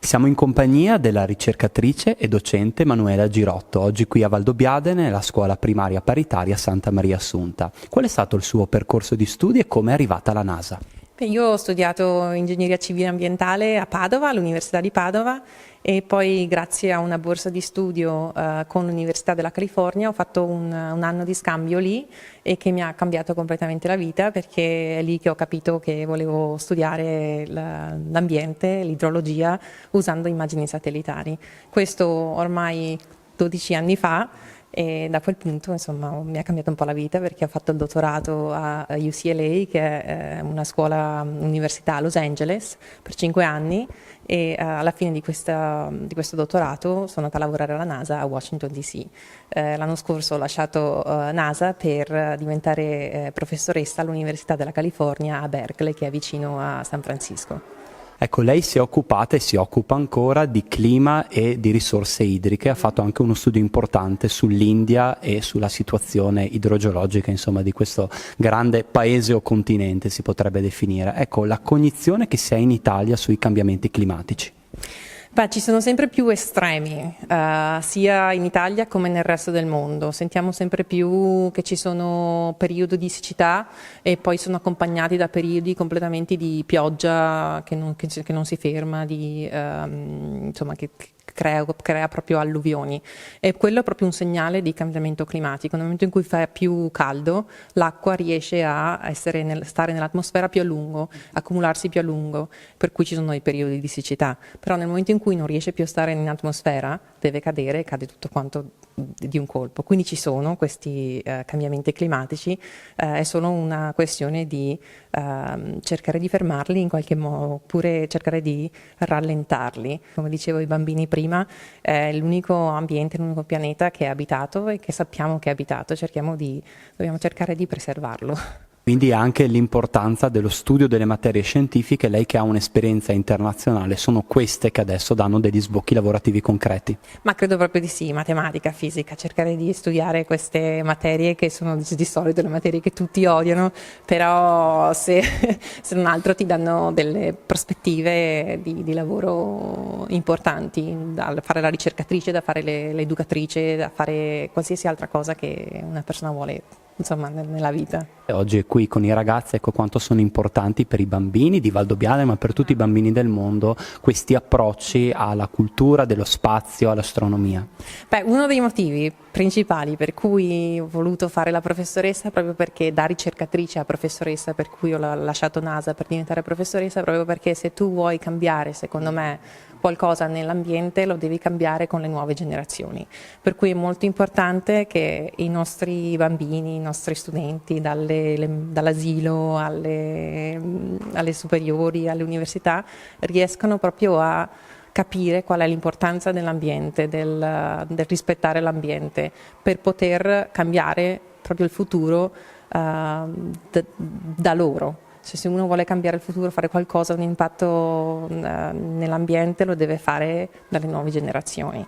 Siamo in compagnia della ricercatrice e docente Manuela Girotto, oggi qui a Valdobbiadene, nella scuola primaria paritaria Santa Maria Assunta. Qual è stato il suo percorso di studi e come è arrivata alla NASA? Io ho studiato ingegneria civile ambientale a Padova, all'Università di Padova, e poi grazie a una borsa di studio con l'Università della California ho fatto un anno di scambio lì e che mi ha cambiato completamente la vita, perché è lì che ho capito che volevo studiare l'ambiente, l'idrologia usando immagini satellitari. Questo ormai 12 anni fa. E da quel punto, insomma, mi ha cambiato un po' la vita, perché ho fatto il dottorato a UCLA, che è una scuola università a Los Angeles, per 5 anni, e alla fine di questo dottorato sono andata a lavorare alla NASA a Washington DC. L'anno scorso ho lasciato NASA per diventare professoressa all'Università della California a Berkeley, che è vicino a San Francisco. Ecco, lei si è occupata e si occupa ancora di clima e di risorse idriche, ha fatto anche uno studio importante sull'India e sulla situazione idrogeologica, insomma, di questo grande paese o continente, si potrebbe definire. Ecco, la cognizione che si ha in Italia sui cambiamenti climatici. Beh, ci sono sempre più estremi, sia in Italia come nel resto del mondo. Sentiamo sempre più che ci sono periodi di siccità e poi sono accompagnati da periodi completamente di pioggia che non si ferma, insomma, che crea proprio alluvioni. E quello è proprio un segnale di cambiamento climatico. Nel momento in cui fa più caldo, l'acqua riesce a stare nell'atmosfera più a lungo, accumularsi più a lungo, per cui ci sono i periodi di siccità. Però nel momento in cui non riesce più a stare in atmosfera, deve cadere e cade tutto quanto di un colpo. Quindi ci sono questi cambiamenti climatici, è solo una questione di cercare di fermarli in qualche modo, oppure cercare di rallentarli. Come dicevo ai bambini prima, è l'unico ambiente, l'unico pianeta che è abitato e che sappiamo che è abitato, dobbiamo cercare di preservarlo. Quindi anche l'importanza dello studio delle materie scientifiche, lei che ha un'esperienza internazionale, sono queste che adesso danno degli sbocchi lavorativi concreti. Ma credo proprio di sì, matematica, fisica, cercare di studiare queste materie che sono di solito le materie che tutti odiano, però se non altro ti danno delle prospettive di lavoro importanti, da fare la ricercatrice, da fare l'educatrice, da fare qualsiasi altra cosa che una persona vuole, insomma, nella vita. Oggi è qui con i ragazzi, ecco quanto sono importanti per i bambini di Valdobbiadene, ma per tutti i bambini del mondo, questi approcci alla cultura dello spazio, all'astronomia. Beh, uno dei motivi principali per cui ho voluto fare la professoressa è proprio perché da ricercatrice a professoressa, per cui ho lasciato NASA per diventare professoressa, proprio perché se tu vuoi cambiare, secondo me, qualcosa nell'ambiente lo devi cambiare con le nuove generazioni. Per cui è molto importante che i nostri bambini, i nostri studenti, dall'asilo alle superiori, alle università, riescano proprio a capire qual è l'importanza dell'ambiente, del rispettare l'ambiente, per poter cambiare proprio il futuro da loro. Se uno vuole cambiare il futuro, fare qualcosa, un impatto nell'ambiente, lo deve fare dalle nuove generazioni.